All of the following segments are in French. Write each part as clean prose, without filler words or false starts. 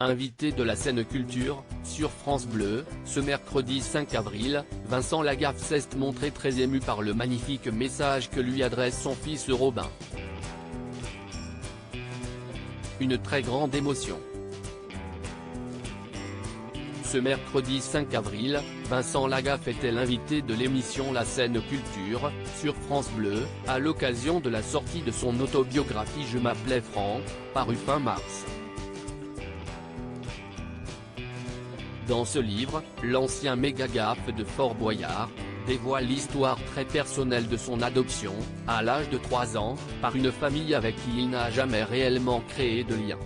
Invité de la scène culture, sur France Bleu, ce mercredi 5 avril, Vincent Lagaffe s'est montré très ému par le magnifique message que lui adresse son fils Robin. Une très grande émotion. Ce mercredi 5 avril, Vincent Lagaffe était l'invité de l'émission La Scène Culture, sur France Bleu, à l'occasion de la sortie de son autobiographie Je m'appelais Franck, parue fin mars. Dans ce livre, l'ancien méga-gaffe de Fort Boyard dévoile l'histoire très personnelle de son adoption, à l'âge de 3 ans, par une famille avec qui il n'a jamais réellement créé de lien.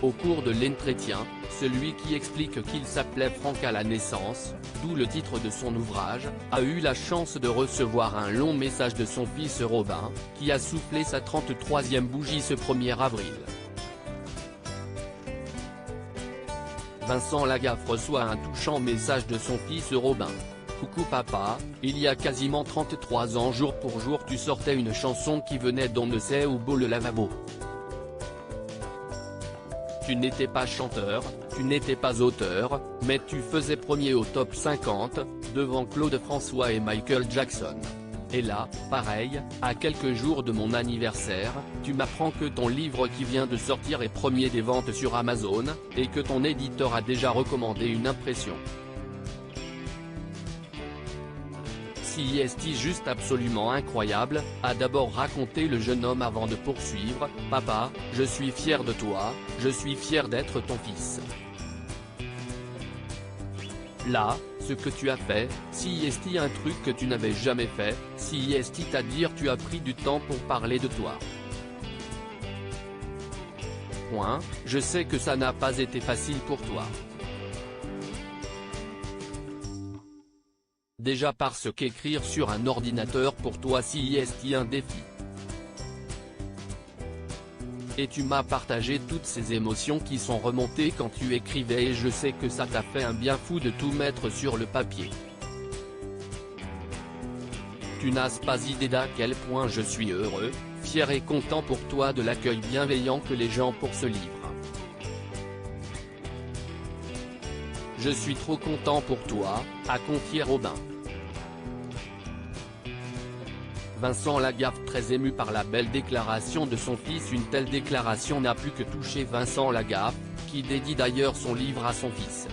Au cours de l'entretien, celui qui explique qu'il s'appelait Franck à la naissance, d'où le titre de son ouvrage, a eu la chance de recevoir un long message de son fils Robin, qui a soufflé sa 33e bougie ce 1er avril. Vincent Lagaffe reçoit un touchant message de son fils Robin. « Coucou papa, il y a quasiment 33 ans jour pour jour tu sortais une chanson qui venait d'on ne sait où beau le lavabo. Tu n'étais pas chanteur, tu n'étais pas auteur, mais tu faisais premier au top 50, devant Claude François et Michael Jackson. Et là, pareil, à quelques jours de mon anniversaire, tu m'apprends que ton livre qui vient de sortir est premier des ventes sur Amazon, et que ton éditeur a déjà recommandé une impression. C'est juste absolument incroyable, a d'abord raconté le jeune homme avant de poursuivre, « Papa, je suis fier de toi, je suis fier d'être ton fils. Là, ce que tu as fait, c'est un truc que tu n'avais jamais fait, c'est-à-dire tu as pris du temps pour parler de toi. Point, je sais que ça n'a pas été facile pour toi. Déjà parce qu'écrire sur un ordinateur pour toi c'est un défi. Et tu m'as partagé toutes ces émotions qui sont remontées quand tu écrivais et je sais que ça t'a fait un bien fou de tout mettre sur le papier. Tu n'as pas idée d'à quel point je suis heureux, fier et content pour toi de l'accueil bienveillant que les gens pour ce livre. Je suis trop content pour toi, a confié Robin. Vincent Lagaffe très ému par la belle déclaration de son fils. Une telle déclaration n'a plus que touché Vincent Lagaffe, qui dédie d'ailleurs son livre à son fils.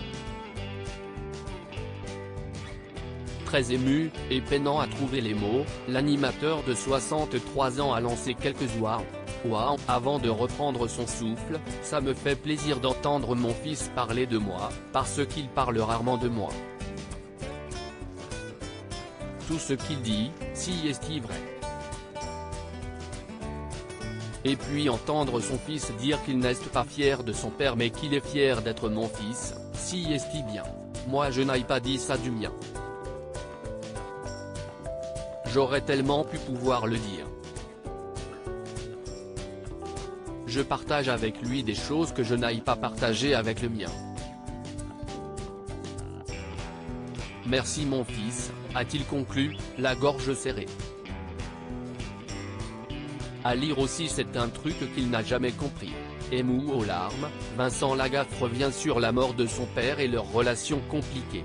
Très ému, et peinant à trouver les mots, l'animateur de 63 ans a lancé quelques waouh avant de reprendre son souffle. Ça me fait plaisir d'entendre mon fils parler de moi, parce qu'il parle rarement de moi. Tout ce qu'il dit, c'est vrai. Et puis entendre son fils dire qu'il n'est pas fier de son père mais qu'il est fier d'être mon fils, c'est bien. Moi je n'ai pas dit ça du mien. J'aurais tellement pu pouvoir le dire. Je partage avec lui des choses que je n'aille pas partager avec le mien. Merci mon fils, a-t-il conclu, la gorge serrée. À lire aussi c'est un truc qu'il n'a jamais compris. Ému aux larmes, Vincent Lagaffe revient sur la mort de son père et leur relation compliquée.